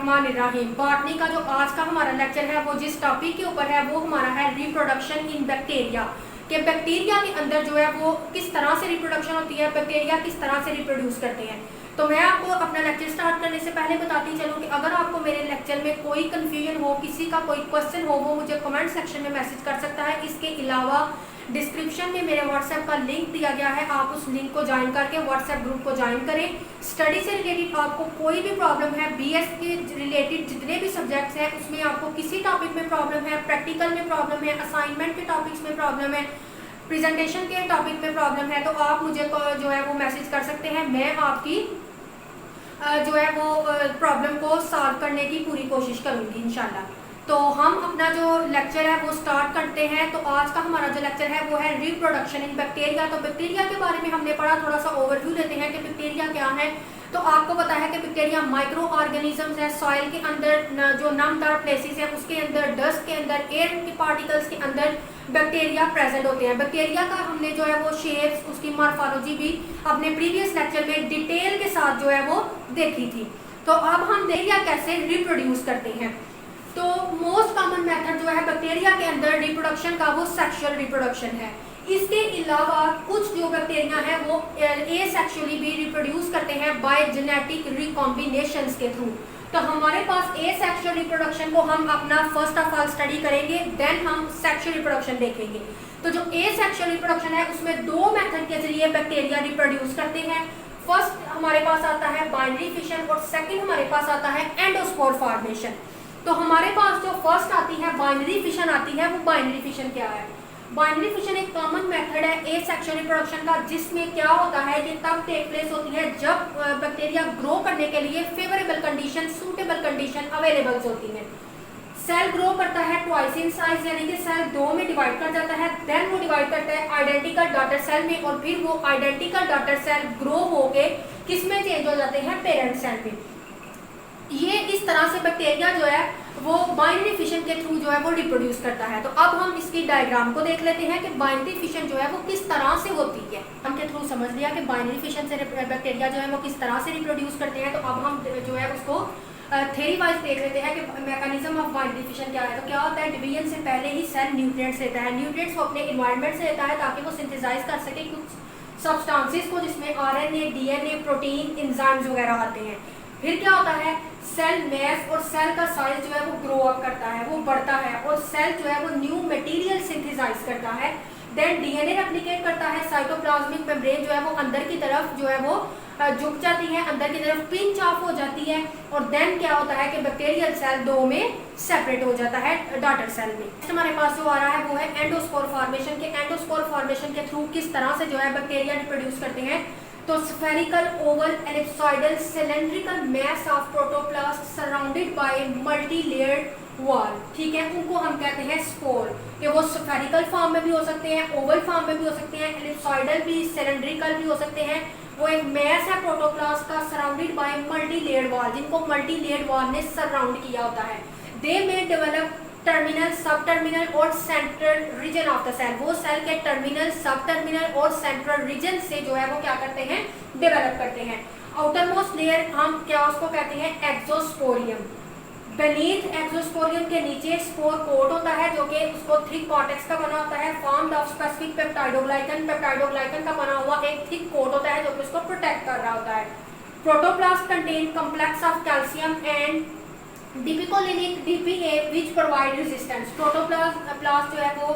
रहीम botany का जो आज का हमारा लेक्चर है वो जिस टॉपिक के ऊपर है वो हमारा है रिप्रोडक्शन इन बैक्टीरिया कि बैक्टीरिया के अंदर जो है वो किस तरह से रिप्रोडक्शन होती है, बैक्टीरिया किस तरह से रिप्रोड्यूस करते हैं। तो मैं आपको अपना लेक्चर स्टार्ट करने से पहले बताती चलूँ कि अगर आपको मेरे लेक्चर में कोई कंफ्यूजन हो, किसी का कोई क्वेश्चन हो, वो मुझे कमेंट सेक्शन में मैसेज कर सकता है। इसके अलावा डिस्क्रिप्शन में मेरे व्हाट्सएप का लिंक दिया गया है, आप उस लिंक को ज्वाइन करके व्हाट्सएप ग्रुप को ज्वाइन करें। स्टडी से रिलेटेड आपको कोई भी प्रॉब्लम है, बीएस के रिलेटेड जितने भी सब्जेक्ट्स हैं उसमें आपको किसी टॉपिक में प्रॉब्लम है, प्रैक्टिकल में प्रॉब्लम है, असाइनमेंट के टॉपिक्स में प्रॉब्लम है, प्रेजेंटेशन के टॉपिक में प्रॉब्लम है, तो आप मुझे जो है वो मैसेज कर सकते हैं। मैं आपकी जो है वो प्रॉब्लम को सॉल्व करने की पूरी कोशिश करूँगी इंशाल्लाह। तो हम अपना जो लेक्चर है वो स्टार्ट करते हैं। तो आज का हमारा जो लेक्चर है वो है रिप्रोडक्शन इन बैक्टीरिया। तो बैक्टीरिया के बारे में हमने पढ़ा, थोड़ा सा ओवरव्यू लेते हैं कि बैक्टीरिया क्या है। तो आपको पता है कि बैक्टीरिया माइक्रो ऑर्गेनिजम्स है, सॉइल के अंदर जो नमदार प्लेसेस है उसके अंदर, डस्ट के अंदर, एयर के पार्टिकल्स के अंदर बैक्टीरिया प्रेजेंट होते हैं। बैक्टीरिया का हमने जो है वो शेप्स, उसकी मॉर्फोलॉजी भी अपने प्रीवियस लेक्चर में डिटेल के साथ जो है वो देखी थी। तो अब हम बैक्टीरिया कैसे रिप्रोड्यूस करते हैं। तो मोस्ट कॉमन मेथड जो है बैक्टीरिया के अंदर रिप्रोडक्शन का वो सेक्सुअल रिप्रोडक्शन है। इसके अलावा कुछ जो बैक्टीरिया है वो एसेक्सुअली भी रिप्रोड्यूस करते हैं बाय जेनेटिक रिकॉम्बिनेशंस के थ्रू। तो हमारे पास एसेक्सुअल रिप्रोडक्शन को हम अपना फर्स्ट ऑफ ऑल स्टडी करेंगे, देन हम सेक्सुअल रिप्रोडक्शन देखेंगे। तो जो एसेक्सुअल रिप्रोडक्शन है उसमें दो मेथड के जरिए बैक्टीरिया रिप्रोड्यूस करते हैं। फर्स्ट हमारे पास आता है बाइनरी फिशन और सेकेंड हमारे पास आता है एंडोस्पोर फॉर्मेशन। तो हमारे पास जो फर्स्ट आती है बाइनरी फिशन आती है, वो बाइनरी फिशन क्या है। बाइनरी फिशन एक कॉमन मेथड है एसेक्सुअल रिप्रोडक्शन का, जिसमें क्या होता है कि तब टेक प्लेस होती है जब बैक्टीरिया ग्रो करने के लिए favourable condition, suitable condition available होती है। सेल ग्रो करता है ट्वाइस इन साइज, यानी कि सेल दो में डिवाइड कर जाता है, देन वो डिवाइड करता है आइडेंटिकल डॉटर सेल में, और फिर वो आइडेंटिकल डॉटर सेल ग्रो होके किसमें चेंज हो जाते हैं, पेरेंट सेल में। ये इस तरह से बैक्टीरिया जो है वो बाइनरी फिशन के थ्रू जो है वो रिप्रोड्यूस करता है। तो अब हम इसकी डायग्राम को देख लेते हैं कि बाइनरी फिशन जो है वो किस तरह से होती है। हम के थ्रू समझ लिया कि बाइनरी फिशन से बैक्टीरिया जो है वो किस तरह से रिप्रोड्यूस करते हैं। तो अब हम जो है उसको थ्योरी वाइज देख लेते हैं कि मैकेनिज्म ऑफ बाइनरी फिशन क्या है। तो क्या होता है, डिवीजन से पहले ही सेल न्यूट्रिएंट्स लेता है, न्यूट्रिएंट्स को अपने एनवायरनमेंट से लेता है ताकि वो सिंथेसाइज कर सके कुछ सब्सटेंसेस को, जिसमें आरएनए, डीएनए, प्रोटीन, एंजाइम्स वगैरह आते हैं। फिर क्या होता है, सेल मैस और सेल का साइज जो है वो ग्रो अप करता है, वो बढ़ता है, और सेल जो है वो न्यू मटेरियल सिंथेसाइज करता है। देन डीएनए रेप्लिकेट करता है, साइटोप्लाज्मिक मेम्ब्रेन जो है वो अंदर की तरफ जो है वो झुक जाती है, अंदर की तरफ पिंच ऑफ हो जाती है, और देन क्या होता है कि बैक्टीरियल सेल दो में सेपरेट हो जाता है डॉटर सेल में। हमारे पास जो आ रहा है वो है एंडोस्पोर फॉर्मेशन के। एंडोस्पोर फॉर्मेशन के थ्रू किस तरह से जो है बैक्टीरिया रिप्रोड्यूस करते हैं। तो spherical, oval, ellipsoidal, cylindrical mass of protoplast surrounded by multi layered wall, ठीक है, उनको हम कहते हैं स्पोर। ये वो स्फेरिकल फॉर्म में भी हो सकते हैं, ओवल फॉर्म में भी हो सकते हैं, एलिप्सॉइडल भी, सिलेंड्रिकल भी हो सकते हैं। वो एक मैस है प्रोटोप्लास्ट का surrounded by multi layered wall, जिनको मल्टी लेयर्ड वॉल ने सराउंड किया होता है। दे में डेवलप टर्मिनल, सब टर्मिनल और central region of the cell. वो सेल के टर्मिनल, सब टर्मिनल और सेंट्रल रीजन से जो है वो क्या करते हैं, डेवलप करते हैं। आउटरमोस्ट लेयर हम क्या उसको कहते हैं, एक्सोस्पोरियम। बेनीथ एक्सोस्पोरियम के नीचे स्पोर कोट होता है जो कि उसको थिक कॉर्टेक्स का बना होता है, formed of specific peptidoglycan. Peptidoglycan का बना हुआ एक थिक कोट होता है जो कि उसको प्रोटेक्ट कर रहा होता है। Protoplast contain complex of calcium and dipicolinic DPA which provide resistance. Protoplast जो है वो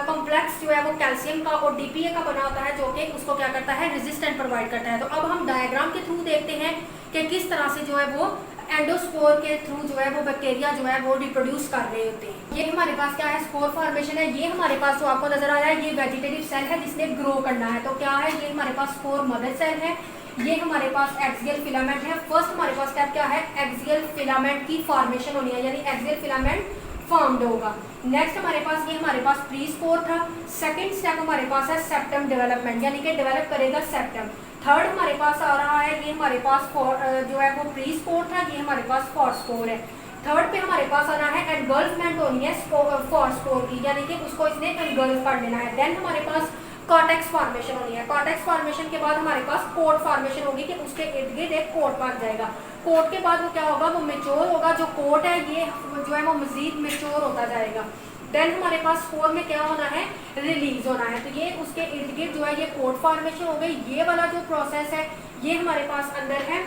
कॉम्प्लेक्स जो है वो कैल्शियम का और डीपीए का बना होता है जो कि उसको क्या करता है, रेजिस्टेंट प्रोवाइड करता है। तो अब हम डायग्राम के थ्रू देखते हैं कि किस तरह से जो है वो एंडोस्पोर के थ्रू जो है वो बैक्टीरिया जो है वो रिप्रोड्यूस कर रहे होते हैं। ये हमारे पास क्या है, स्पोर फॉर्मेशन है। ये हमारे पास जो आपको नजर आ रहा है ये वेजिटेटिव सेल है जिसने ग्रो करना है। तो क्या है, ये हमारे पास स्पोर मदर सेल है, ये हमारे पास एक्सियल फिलामेंट है। फर्स्ट हमारे पास स्टेप क्या है, एक्सियल फिलामेंट की फॉर्मेशन होनी है, यानी एक्सियल फिलामेंट फॉर्म्ड होगा। नेक्स्ट हमारे पास ये हमारे पास प्री स्पोर था। सेकंड स्टेप हमारे पास है सेप्टम डेवलपमेंट, यानी कि डेवलप करेगा सेप्टम। थर्ड हमारे पास आ रहा है, ये हमारे पास जो है वो प्री स्पोर था, ये हमारे पास फॉर स्पोर है। थर्ड पे हमारे पास आना है एनगल्फमेंट होनी है फॉर स्पोर की, यानी कि उसको इसने एनगल्फ कर लेना है। देन हमारे पास कॉर्टेक्स फॉर्मेशन होनी है। कॉर्टेक्स फॉर्मेशन के बाद हमारे पास कोट फॉर्मेशन होगी कि उसके इर्द गिर्द एक कोट बन जाएगा। कोट के बाद वो क्या होगा, वो मेच्योर होगा। जो कोट है ये जो है वो मजीद मेच्योर होता जाएगा। देन हमारे पास स्पोर में क्या होना है, रिलीज होना है। तो ये उसके इर्द गिर्द जो है ये कोट फॉर्मेशन हो गई। ये वाला जो प्रोसेस है ये हमारे पास अंदर है,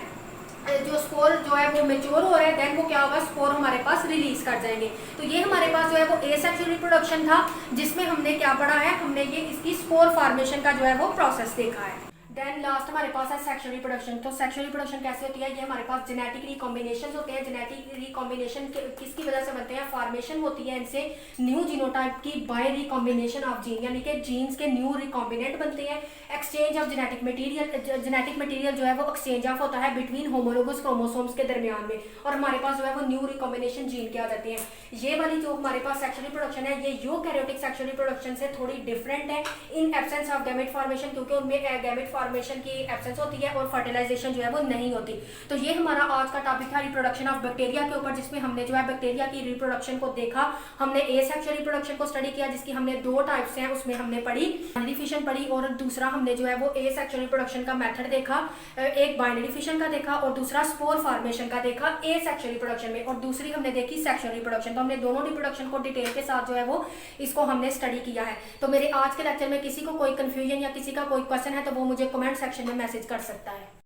जो स्पोर जो है वो मेच्योर हो रहा है, देन वो क्या होगा, स्पोर हमारे पास रिलीज कर जाएंगे। तो ये हमारे पास जो है वो एसेक्सुअल रिप्रोडक्शन था, जिसमें हमने क्या पढ़ा है, हमने ये इसकी स्पोर फॉर्मेशन का जो है वो प्रोसेस देखा है। देन लास्ट हमारे पास है सेक्सुअल रिप्रोडक्शन। तो सेक्सुअल रिप्रोडक्शन कैसे होती है, ये हमारे पास जेनेटिक रिकॉम्बिनेशन होते हैं। जेनेटिक रिकॉम्बिनेशन किसकी वजह से बनते हैं, फॉर्मेशन होती है इनसे न्यू जीनोटाइप की बाय रिकॉम्बिनेशन ऑफ जीन, यानी कि जीन्स के न्यू रिकॉम्बिनेट बनते हैं। एक्सचेंज ऑफ जेनेटिक मटेरियल जो है वो एक्सचेंज ऑफ होता है बिटवीन होमोलोगस क्रोमोसोम्स के दरमियान में, और हमारे पास जो है वो न्यू रिकॉम्बिनेशन जीन के आ जाते हैं। ये वाली जो हमारे पास सेक्सुअल रिप्रोडक्शन है ये यूकैरियोटिक सेक्सुअल रिप्रोडक्शन से थोड़ी डिफरेंट है in absence of gamete formation, क्योंकि उनमें गैमेट फॉर्मेशन की एब्सेंस होती है और फर्टिलाइजेशन जो है वो नहीं होती। तो ये हमारा आज का टॉपिक था रिप्रोडक्शन ऑफ बैक्टीरिया के ऊपर, जिसमें हमने जो है बैक्टीरिया की रिप्रोडक्शन को देखा। हमने एसेक्सुअल रिप्रोडक्शन को स्टडी किया, जिसकी हमने दो टाइप्स हैं, उसमें हमने पढ़ी बाइनरी फिशन पढ़ी, और दूसरा हमने जो है वो एसेक्सुअल रिप्रोडक्शन का मेथड देखा। एक बाइनरी फिशन का देखा और दूसरा स्पोर फॉर्मेशन का देखा एसेक्सुअल रिप्रोडक्शन में, और दूसरी हमने देखी सेक्सुअल रिप्रोडक्शन। तो हमने दोनों रिप्रोडक्शन को डिटेल के साथ जो है वो इसको हमने स्टडी किया है। तो मेरे आज के लेक्चर में किसी को कोई कंफ्यूजन या किसी का कोई क्वेश्चन है तो वो मुझे कमेंट सेक्शन में मैसेज कर सकता है।